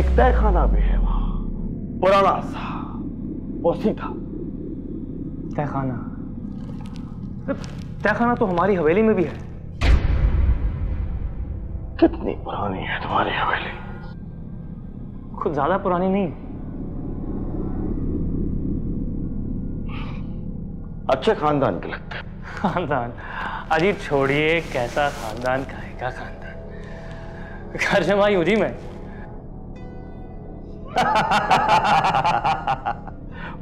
एक तहखाना भी है वहां, पुराना सा, वो सीधा। तहखाना? तहखाना तो हमारी हवेली में भी है। कितनी पुरानी है तुम्हारी हवेली? कुछ ज्यादा पुरानी नहीं। अच्छे खानदान के लगते हैं। खानदान? अजी छोड़िए, कैसा खानदान, खाएगा खानदान। घर जमाई हूं जी मैं।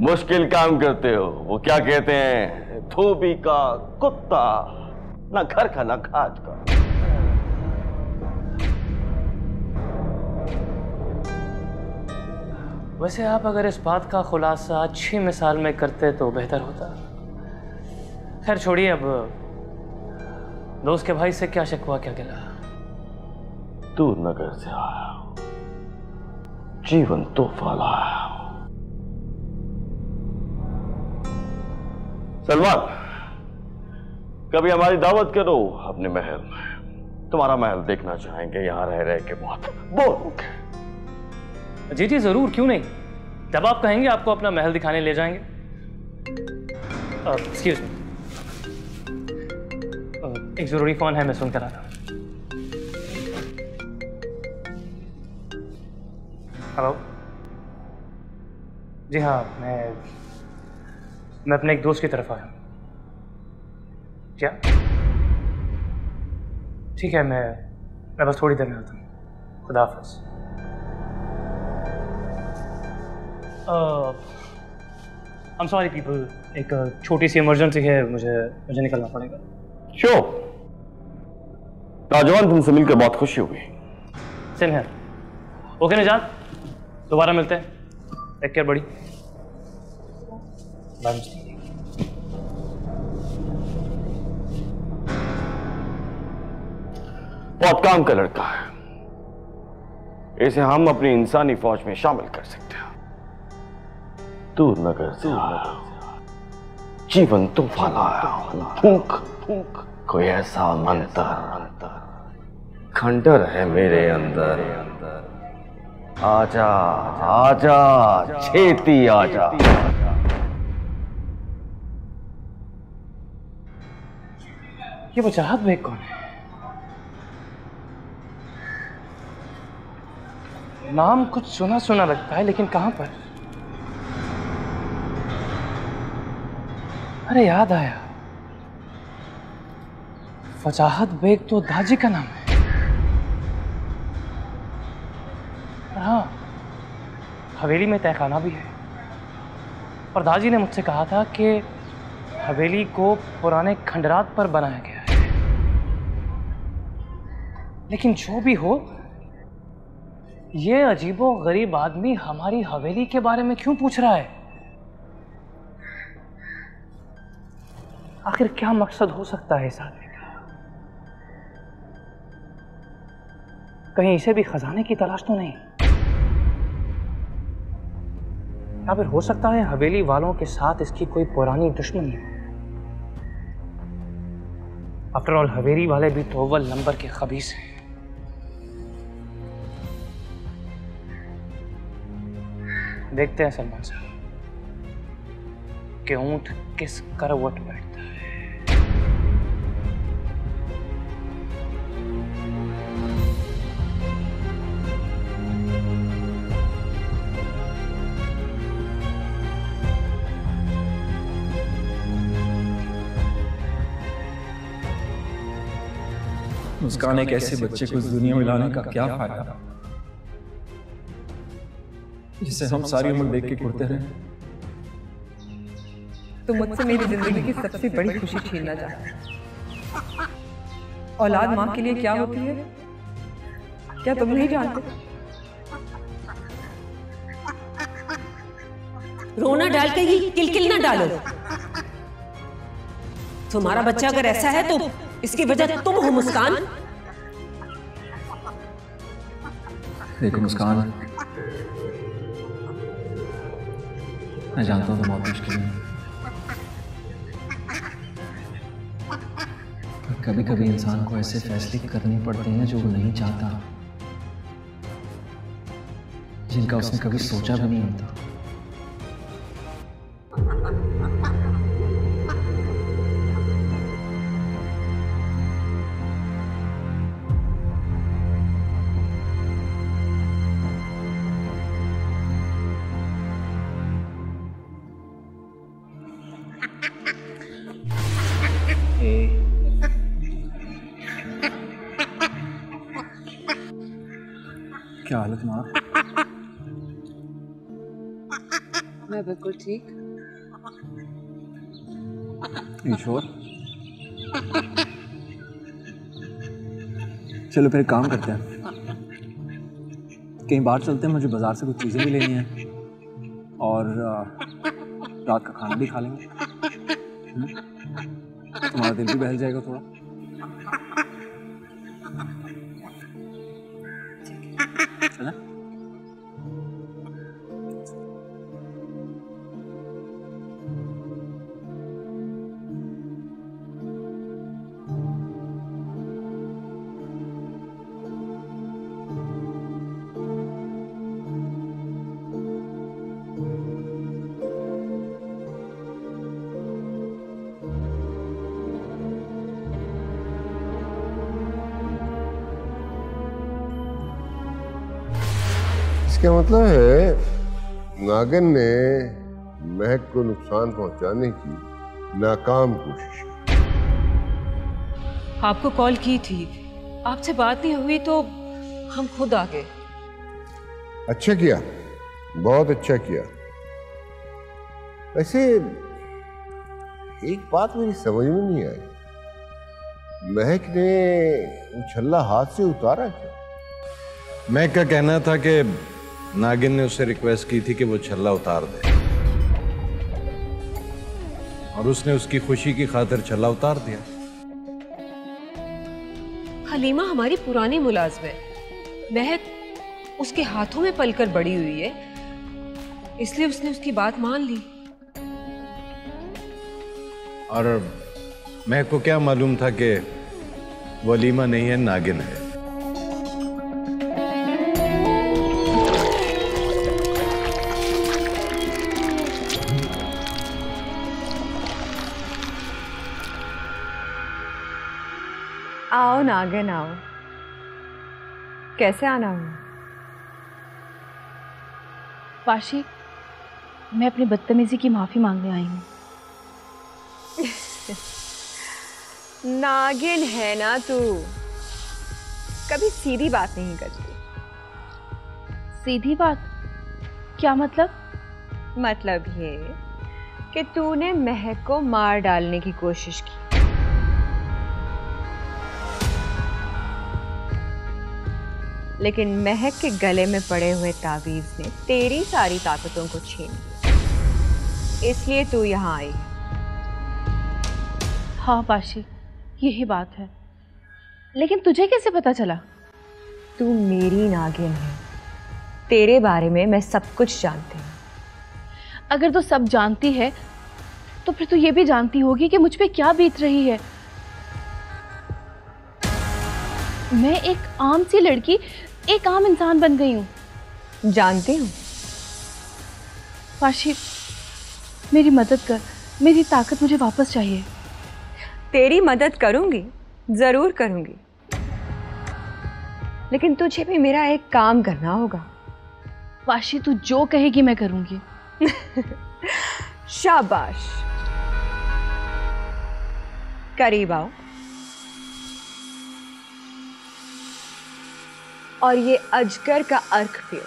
मुश्किल काम करते हो। वो क्या कहते हैं, धोबी का कुत्ता, ना घर का ना खाट का। वैसे आप अगर इस बात का खुलासा अच्छी मिसाल में करते तो बेहतर होता। खैर छोड़िए, अब दोस्त के भाई से क्या शिकवा, क्या गिला। दूर नगर से आया हूं, जीवन तोहफा लाया हूं। सलमान, कभी हमारी दावत करो अपने महल में। तुम्हारा महल देखना चाहेंगे, यहां रह रह के बहुत बोर हो गए। जी जी जरूर, क्यों नहीं। जब आप कहेंगे आपको अपना महल दिखाने ले जाएंगे। एक्सक्यूज मी, एक जरूरी फोन है, मैं सुन कर आता हूं। हेलो। जी हाँ, मैं अपने एक दोस्त की तरफ आया हूँ। क्या? ठीक है, मैं बस थोड़ी देर में आता हूँ। खुदा हाफिज़। आई एम सॉरी पीपल, एक छोटी सी इमरजेंसी है, मुझे निकलना पड़ेगा। श्योर। नौजवान, तुमसे मिलकर बहुत खुशी हुई। सेम है। ओके निजात, दोबारा मिलते हैं। टेक केयर बड़ी। बाय। बहुत काम का लड़का है, इसे हम अपनी इंसानी फौज में शामिल कर सकते हैं। दूर नगर से जीवन तोहफा लाया। फूंक फूंक कोई ऐसा मंत्र, खंडर है मेरे अंदर। आजा आजा, छेती आजा। ये वजाहत बेग कौन है? नाम कुछ सुना सुना लगता है, लेकिन कहां पर? अरे याद आया, वजाहत बेग तो दाजी का नाम है। हाँ, हवेली में तहखाना भी है, और दाजी ने मुझसे कहा था कि हवेली को पुराने खंडरात पर बनाया गया है। लेकिन जो भी हो, ये अजीबो गरीब आदमी हमारी हवेली के बारे में क्यों पूछ रहा है? आखिर क्या मकसद हो सकता है इस आदमी का? कहीं इसे भी खजाने की तलाश तो नहीं? या फिर हो सकता है हवेली वालों के साथ इसकी कोई पुरानी दुश्मनी है। आफ्टर ऑल हवेली वाले भी तो अव्वल नंबर के खबीस हैं। देखते हैं सलमान साहब कि ऊंट किस करवट बैठता है। मुस्कान एक ऐसे बच्चे को इस दुनिया में लाने का क्या फायदा, जिसे हम सारी उम्र देख के कुड़ते रहे। तो मुझसे मेरी जिंदगी की सबसे बड़ी खुशी छीनना चाहता है। औलाद माँ के लिए क्या होती है, क्या तुम नहीं जानते? रोना डाल के ही किलकिल ना डालो। तुम्हारा बच्चा अगर ऐसा है तो इसकी वजह तुम हो मुस्कान। देखो मुस्कान, मैं जानता हूँ तुम बहुत मुश्किल है, पर कभी कभी इंसान को ऐसे फैसले करने पड़ते हैं जो वो नहीं चाहता। जिनका उसने कभी सोचा भी नहीं होता। क्या हाल है तुम्हारा? मैं बिल्कुल ठीक। ईश्वर, चलो फिर एक काम करते हैं, कहीं बाहर चलते हैं, मुझे बाजार से कुछ चीजें भी लेनी है और रात का खाना भी खा लेंगे। तुम्हारा दिल भी बहल जाएगा थोड़ा। चला? इसका मतलब है नागिन ने महक को नुकसान पहुंचाने की नाकाम कोशिश की। आपको कॉल की थी, आपसे बात नहीं हुई तो हम खुद आ गए। अच्छा किया, बहुत अच्छा किया। वैसे एक बात मेरी समझ में नहीं आई, महक ने वो छल्ला हाथ से उतारा क्या? महक का कहना था कि नागिन ने उससे रिक्वेस्ट की थी कि वो छल्ला उतार दे और उसने उसकी खुशी की खातिर छल्ला उतार दिया। हलीमा हमारी पुरानी मुलाजिम है, महक उसके हाथों में पलकर बड़ी हुई है, इसलिए उसने उसकी बात मान ली। और महक को क्या मालूम था कि वो हलीमा नहीं है, नागिन है। आओ नागिन आओ, कैसे आना हुआ? पाशी, मैं अपनी बदतमीजी की माफी मांगने आई हूँ। नागिन है ना तू, कभी सीधी बात नहीं करती। सीधी बात? क्या मतलब? मतलब ये कि तूने महक को मार डालने की कोशिश की। लेकिन महक के गले में पड़े हुए तावीज ने तेरी सारी ताकतों को छीन लिया, इसलिए तू यहाँ आई। हाँ पाशी, यही बात है। लेकिन तुझे कैसे पता चला? तू मेरी नागिन है, तेरे बारे में मैं सब कुछ जानती हूँ। अगर तू सब जानती है तो फिर तू ये भी जानती होगी कि मुझ पे क्या बीत रही है। मैं एक आम सी लड़की एक आम इंसान बन गई हूँ। जानती हूँ। पाशी, मेरी मदद कर, मेरी ताकत मुझे वापस चाहिए। तेरी मदद करूंगी, जरूर करूंगी, लेकिन तुझे भी मेरा एक काम करना होगा। पाशी, तू जो कहेगी मैं करूंगी। शाबाश, करीब आओ और ये अजगर का अर्क पियो।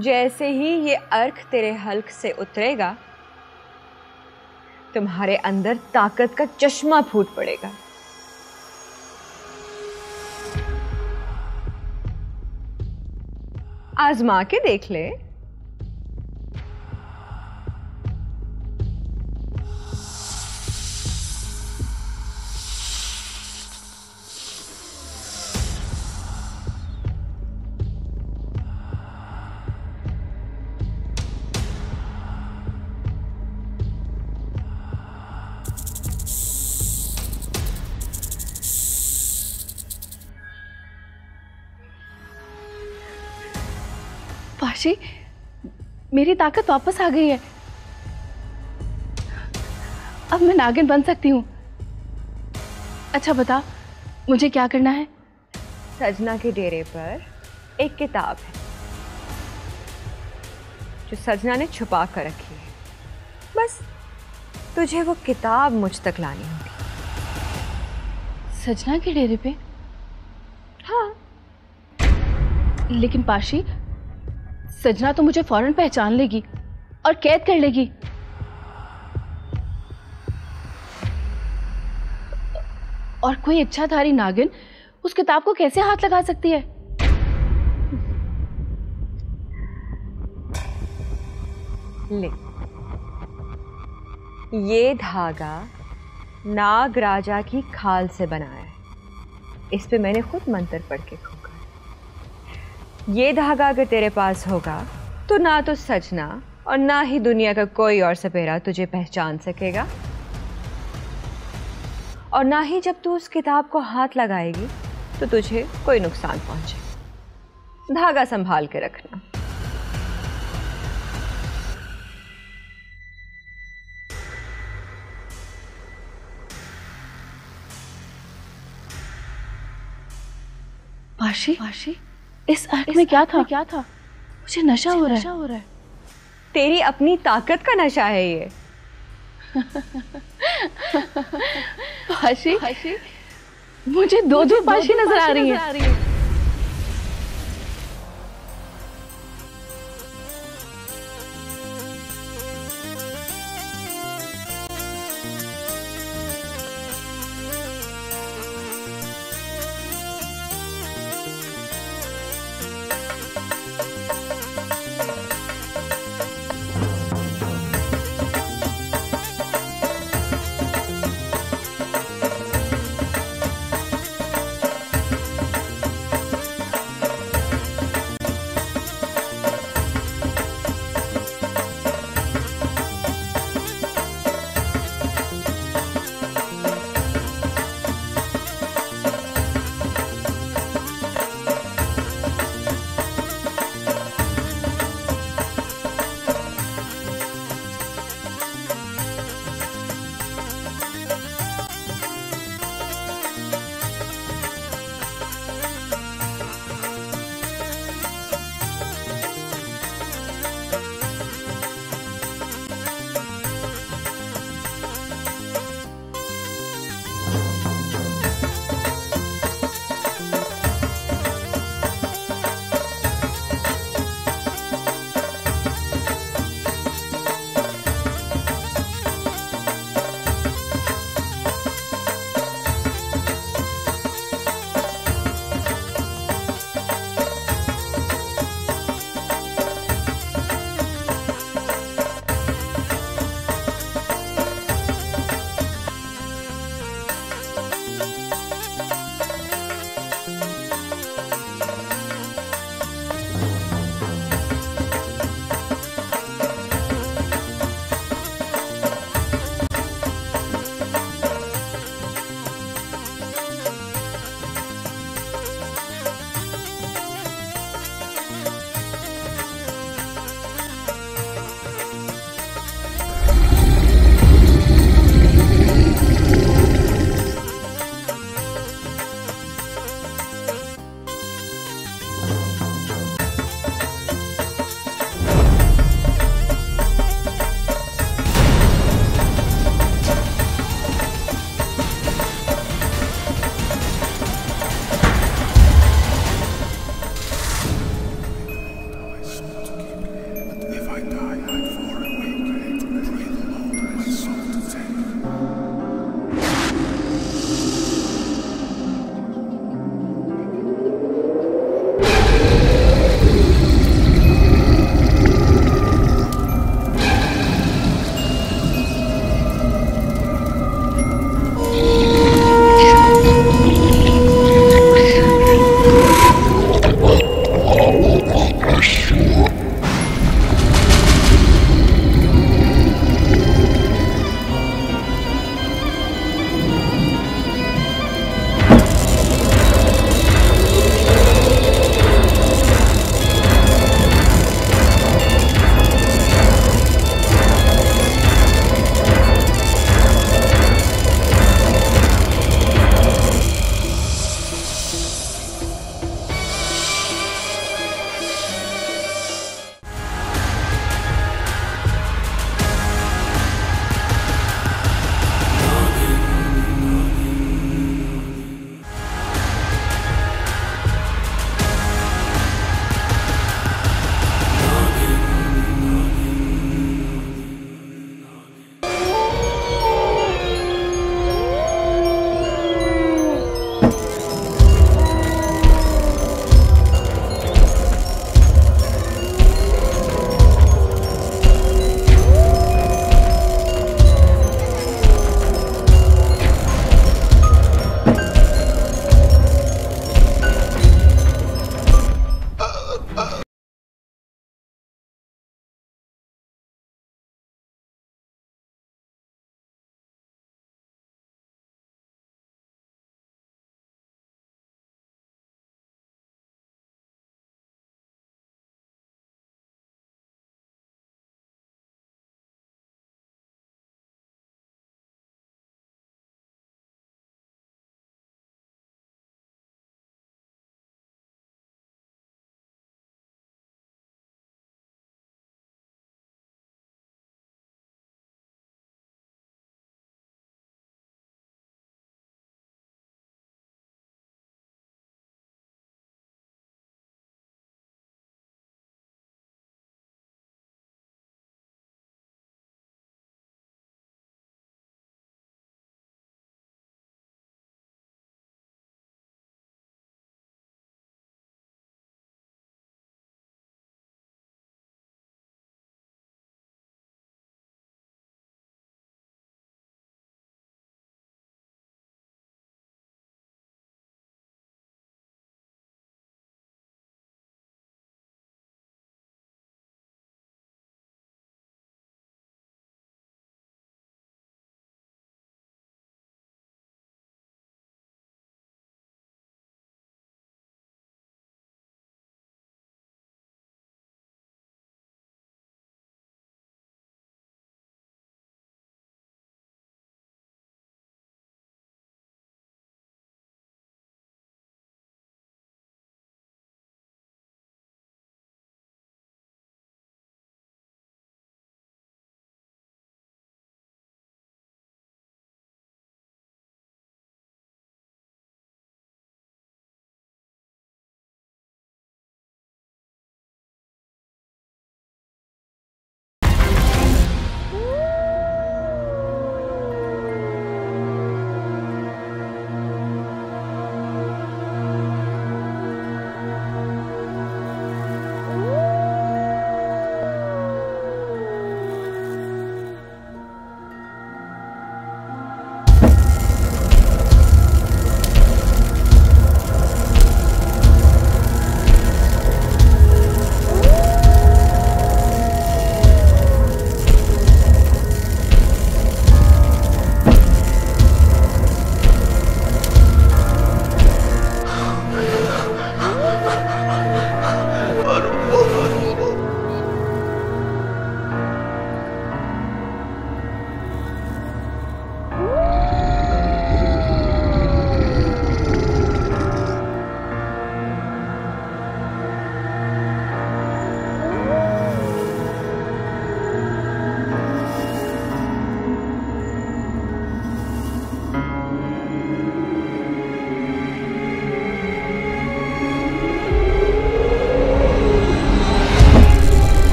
जैसे ही ये अर्क तेरे हल्क से उतरेगा, तुम्हारे अंदर ताकत का चश्मा फूट पड़ेगा। आजमा के देख ले। पाशी, मेरी ताकत वापस आ गई है। अब मैं नागिन बन सकती हूँ। अच्छा बता, मुझे क्या करना है? सजना के डेरे पर एक किताब है जो सजना ने छुपा कर रखी है। बस तुझे वो किताब मुझ तक लानी होगी। सजना के डेरे पे? हाँ। लेकिन पाशी, सजना तो मुझे फौरन पहचान लेगी और कैद कर लेगी। और कोई इच्छाधारी नागिन उस किताब को कैसे हाथ लगा सकती है? ले, ये धागा नाग राजा की खाल से बना है। इस पे मैंने खुद मंत्र पढ़ के खोका। ये धागा अगर तेरे पास होगा तो ना तो सजना और ना ही दुनिया का कोई और सपेरा तुझे पहचान सकेगा, और ना ही जब तू उस किताब को हाथ लगाएगी तो तुझे कोई नुकसान पहुंचे। धागा संभाल के रखना। पाशी, इस अर्थ में क्या था? मुझे नशा हो रहा है। तेरी अपनी ताकत का नशा है ये। पाशी, मुझे दो पाशी नजर आ रही है।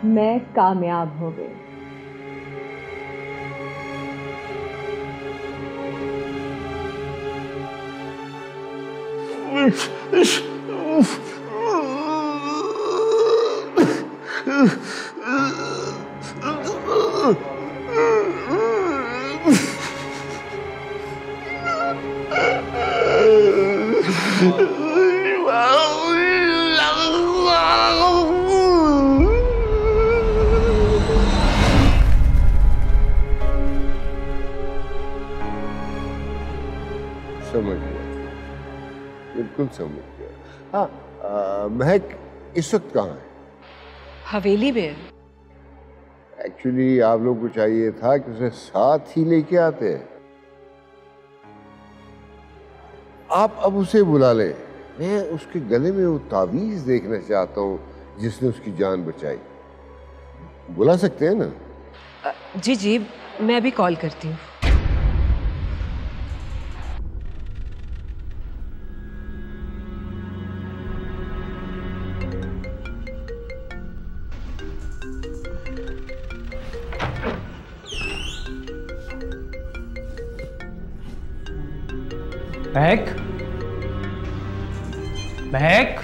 मैं कामयाब हो गई। समझ गया, बिल्कुल समझ गया। हाँ, महक इस वक्त कहाँ है? हवेली में। एक्चुअली आप लोग को चाहिए था कि उसे साथ ही लेके आते। आप अब उसे बुला लें। मैं उसके गले में वो तावीज देखना चाहता हूँ जिसने उसकी जान बचाई। बुला सकते हैं ना? जी जी, मैं अभी कॉल करती हूँ। महक, महक,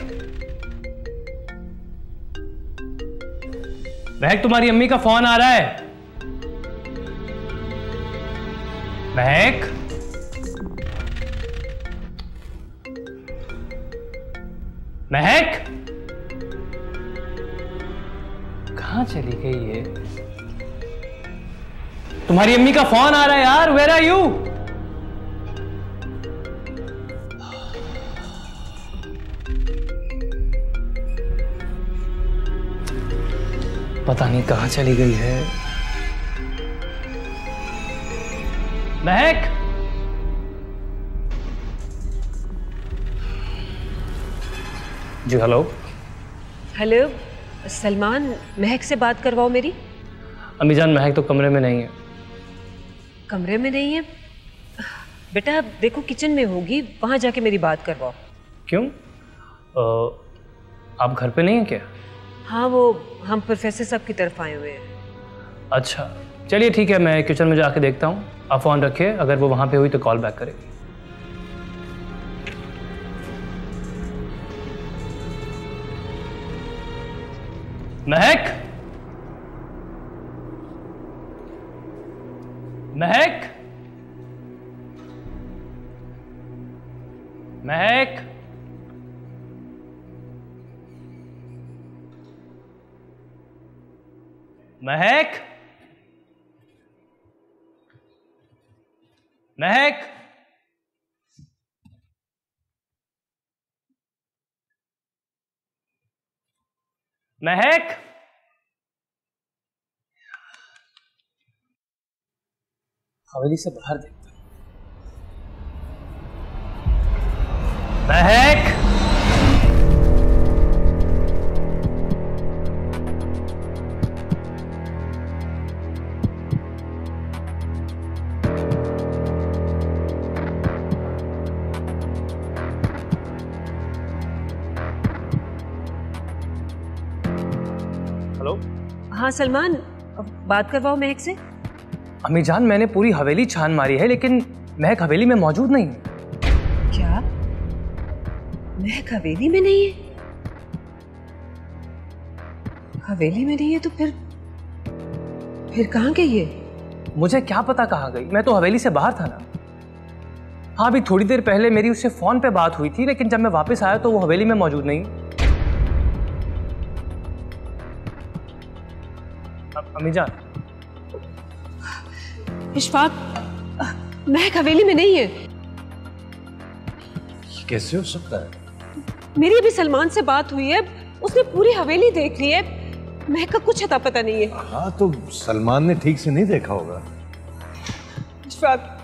महक, तुम्हारी अम्मी का फोन आ रहा है। महक, महक, कहाँ चली गई ये? तुम्हारी अम्मी का फोन आ रहा है यार, वेयर आर यू? पता नहीं कहाँ चली गई है। महक, जी हेलो। हेलो सलमान, महक से बात करवाओ मेरी। अम्मी जान, महक तो कमरे में नहीं है। कमरे में नहीं है? बेटा देखो किचन में होगी, वहां जाके मेरी बात करवाओ। क्यों? आप घर पे नहीं हैं क्या? हाँ, वो हम प्रोफेसर साहब की तरफ आए हुए हैं। अच्छा चलिए ठीक है, मैं किचन में जाके देखता हूँ। आप फ़ोन रखिए, अगर वो वहाँ पे हुई तो कॉल बैक करेगी। महक, महक, महक, महक, महक, महक, हवेली से बाहर देखता हूं। महक, हेलो। हाँ सलमान, बात करवाओ महक से। अम्मी जान, मैंने पूरी हवेली छान मारी है लेकिन महक हवेली में मौजूद नहीं है। क्या? महक हवेली में नहीं है? हवेली में नहीं है तो फिर कहाँ गई है? मुझे क्या पता कहाँ गई, मैं तो हवेली से बाहर था ना। हाँ, अभी थोड़ी देर पहले मेरी उससे फोन पे बात हुई थी, लेकिन जब मैं वापस आया तो वो हवेली में मौजूद नहीं। अम्मी जान। इशफाक, महक हवेली में नहीं है। कैसे हो सकता है? मेरी अभी सलमान से बात हुई है, उसने पूरी हवेली देख ली है, महक का कुछ अता पता नहीं है। हाँ, तो सलमान ने ठीक से नहीं देखा होगा। इशफाक,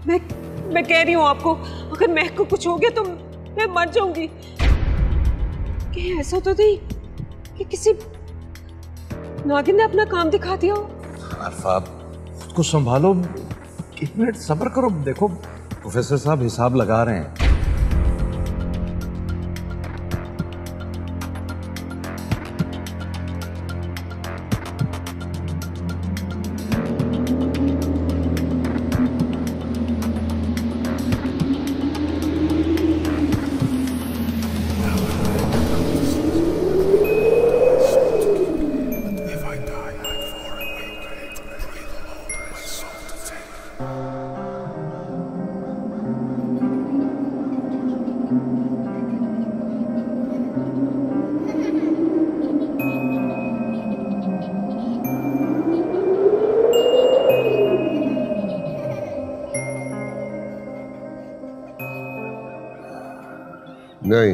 मैं कह रही हूँ आपको, अगर महक को कुछ हो गया तो मैं मर जाऊंगी। कहीं ऐसा तो नहीं कि किसी नागिन ने अपना काम दिखा दिया हो? अरफा, खुद को संभालो, एक मिनट सब्र करो। देखो प्रोफेसर साहब हिसाब लगा रहे हैं। नहीं,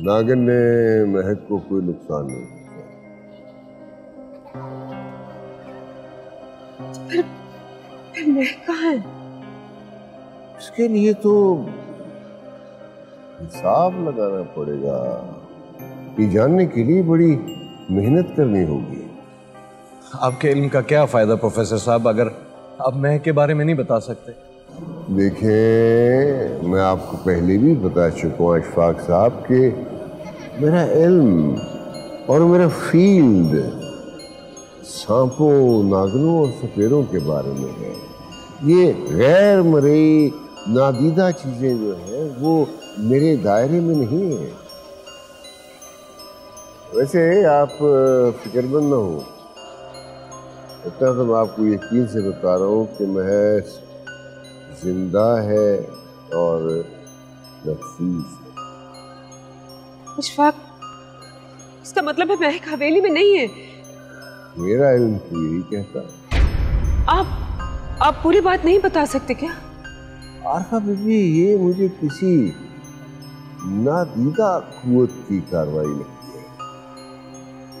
नागिन ने महक को कोई नुकसान नहीं किया। फिर महक कहाँ है? इसके लिए तो हिसाब लगाना पड़ेगा। ये जानने के लिए बड़ी मेहनत करनी होगी। आपके इल्म का क्या फायदा प्रोफेसर साहब, अगर आप महक के बारे में नहीं बता सकते? देखें, मैं आपको पहले भी बता चुका हूँ अशफाक साहब कि मेरा इल्म और मेरा फील्ड सांपों, नागनों और सफेरों के बारे में है। ये गैर मरई नादीदा चीजें जो हैं वो मेरे दायरे में नहीं है। वैसे आप फिक्रमंद न हो, इतना तो मैं आपको यकीन से बता रहा हूँ कि महज जिंदा है और महफूज है। अशफाक, इसका मतलब है महक हवेली में नहीं है? मेरा इल्म तो यही कहता है। आप पूरी बात नहीं बता सकते क्या? आरफा बीबी, ये मुझे किसी नादीदा कुव्वत की कार्रवाई लगती है,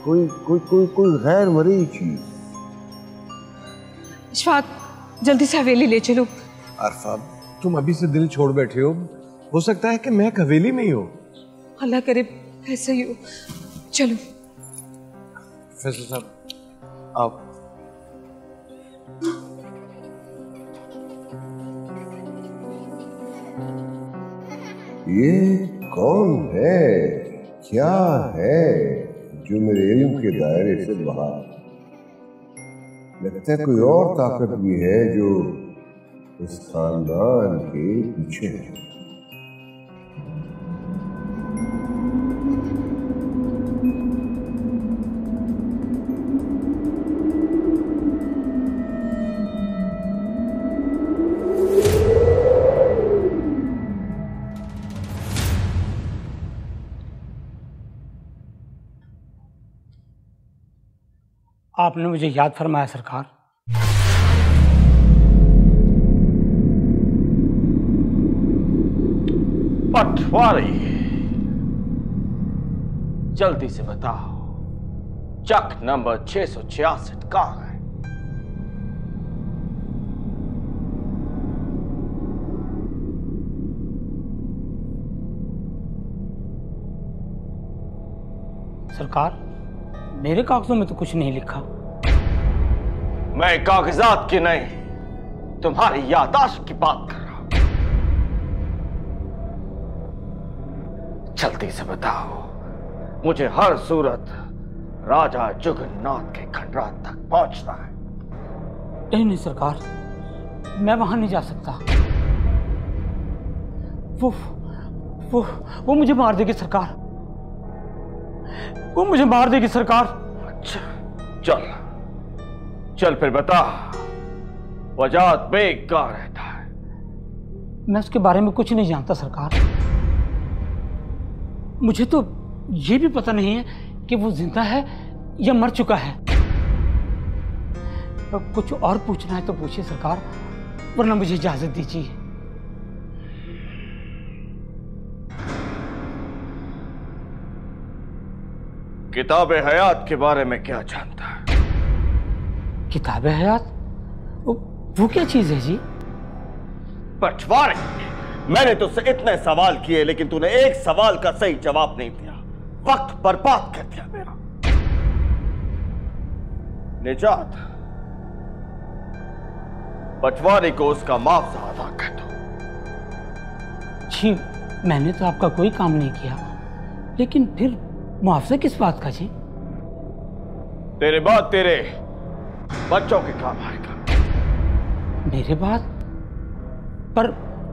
कोई गैर मरी चीज। अशफाक, जल्दी से हवेली ले चलो। आरफा, तुम अभी से दिल छोड़ बैठे हो सकता है कि महक हवेली में ही हो। अल्लाह करे ऐसा ही हो। चलो प्रोफेसर साहब, आप ये कौन है, क्या है जो मेरे इल्म के दायरे से बाहर? लगता है कोई और ताकत भी है जो इस खानदान के पीछे है। आपने मुझे याद फरमाया सरकार। पटवारी, जल्दी से बताओ, चक नंबर 666 कहां है? सरकार, मेरे कागजों में तो कुछ नहीं लिखा। मैं कागजात की नहीं, तुम्हारी याददाश्त की बात कर रहा हूं। जल्दी से बताओ, मुझे हर सूरत राजा जुगन्नाथ के खंडरात तक पहुंचना है। नहीं सरकार, मैं वहां नहीं जा सकता। वो मुझे मार देगी सरकार, वो मुझे मार देगी सरकार। अच्छा, चल फिर बता, वजात बेग कहाँ रहता है? मैं उसके बारे में कुछ नहीं जानता सरकार। मुझे तो ये भी पता नहीं है कि वो जिंदा है या मर चुका है। कुछ और पूछना है तो पूछिए सरकार, वरना मुझे इजाजत दीजिए। किताब हयात के बारे में क्या जानता है? किताब हयात? वो क्या चीज है जी? पटवारी, मैंने तुझसे इतने सवाल किए लेकिन तूने एक सवाल का सही जवाब नहीं दिया। वक्त बर्बाद कर दिया मेरा। निजात, पटवारी को उसका मुआवजा अदा कर दो। जी, मैंने तो आपका कोई काम नहीं किया, लेकिन फिर मुआवजा किस बात का जी? तेरे बाद तेरे बच्चों के काम आएगा। मेरे बाद? पर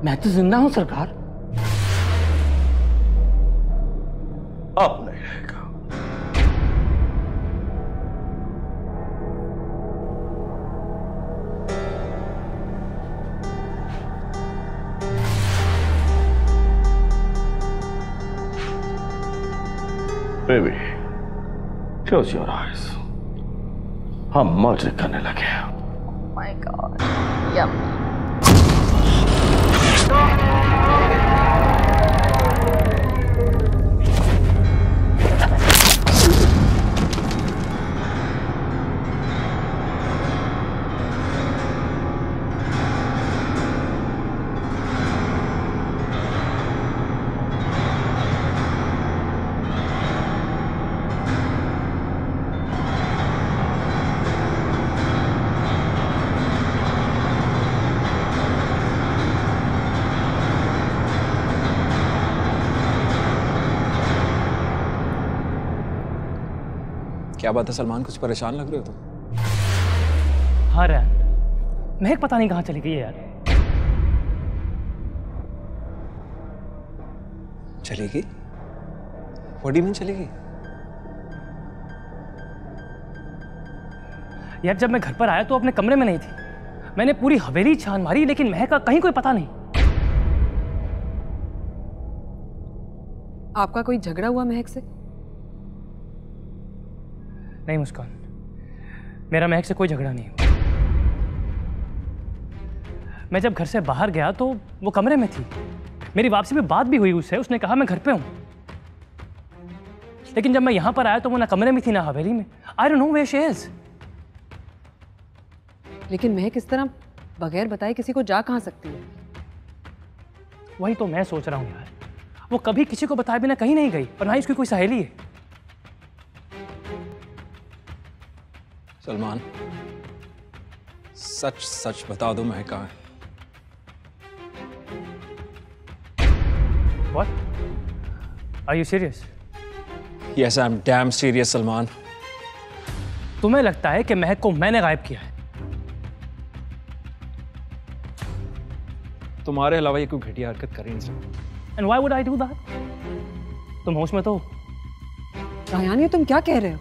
मैं तो जिंदा हूं सरकार। अब नहीं रहेगा। Baby, close your eyes. हम मर्डर करने लगे हैं। Oh my God. Yum. क्या बात है सलमान, कुछ परेशान लग रहे हो तुम? हाँ रैन, महक पता नहीं कहाँ चली गई है यार। चलेगी? व्हाट डू यू मीन चलेगी? यार जब मैं घर पर आया तो अपने कमरे में नहीं थी। मैंने पूरी हवेली छान मारी लेकिन महक का कहीं कोई पता नहीं। आपका कोई झगड़ा हुआ महक से? नहीं मुस्कान, मेरा महक से कोई झगड़ा नहीं हुआ। मैं जब घर से बाहर गया तो वो कमरे में थी। मेरी वापसी में बात भी हुई उससे, उसने कहा मैं घर पे हूं। लेकिन जब मैं यहां पर आया तो वो ना कमरे में थी ना हवेली में। I don't know where she is. लेकिन महक इस तरह बगैर बताए किसी को जा कहां सकती है? वही तो मैं सोच रहा हूं यार। वो कभी किसी को बताए बिना कहीं नहीं गई और ना ही उसकी कोई सहेली है। सलमान, सच सच बता दो महक कहाँ है? What? Are you serious? Yes, I'm damn serious, Salman. तुम्हें लगता है कि महक को मैंने गायब किया है? तुम्हारे अलावा ये कोई घटिया हरकत कर ही नहीं सकता। And why would I do that? तुम होश में तो? रायान, ये तुम क्या कह रहे हो?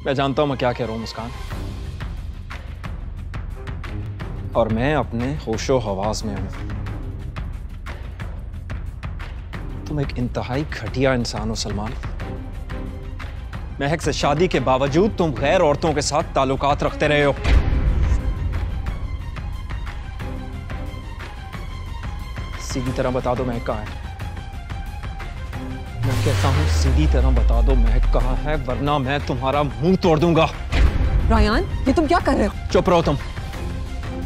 मैं जानता हूं मैं क्या कह रहा हूं मुस्कान, और मैं अपने होशो हवास में हूं। तुम एक इंतहाई घटिया इंसान हो सलमान। महक से शादी के बावजूद तुम गैर औरतों के साथ ताल्लुकात रखते रहे हो। सीधी तरह बता दो महक कहाँ है। मैं कहता हूं सीधी तरह बता दो महक कहाँ है, वरना मैं तुम्हारा मुंह तोड़ दूंगा। रायान, ये तुम क्या कर रहे हो? चुप रहो तुम,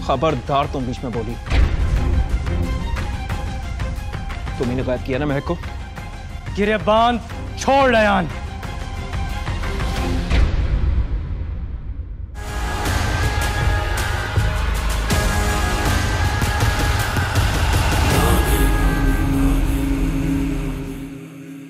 खबरदार तुम बीच में बोली। तुम्ही ने गायब किया ना महक को? गिरेबान छोड़ रायान।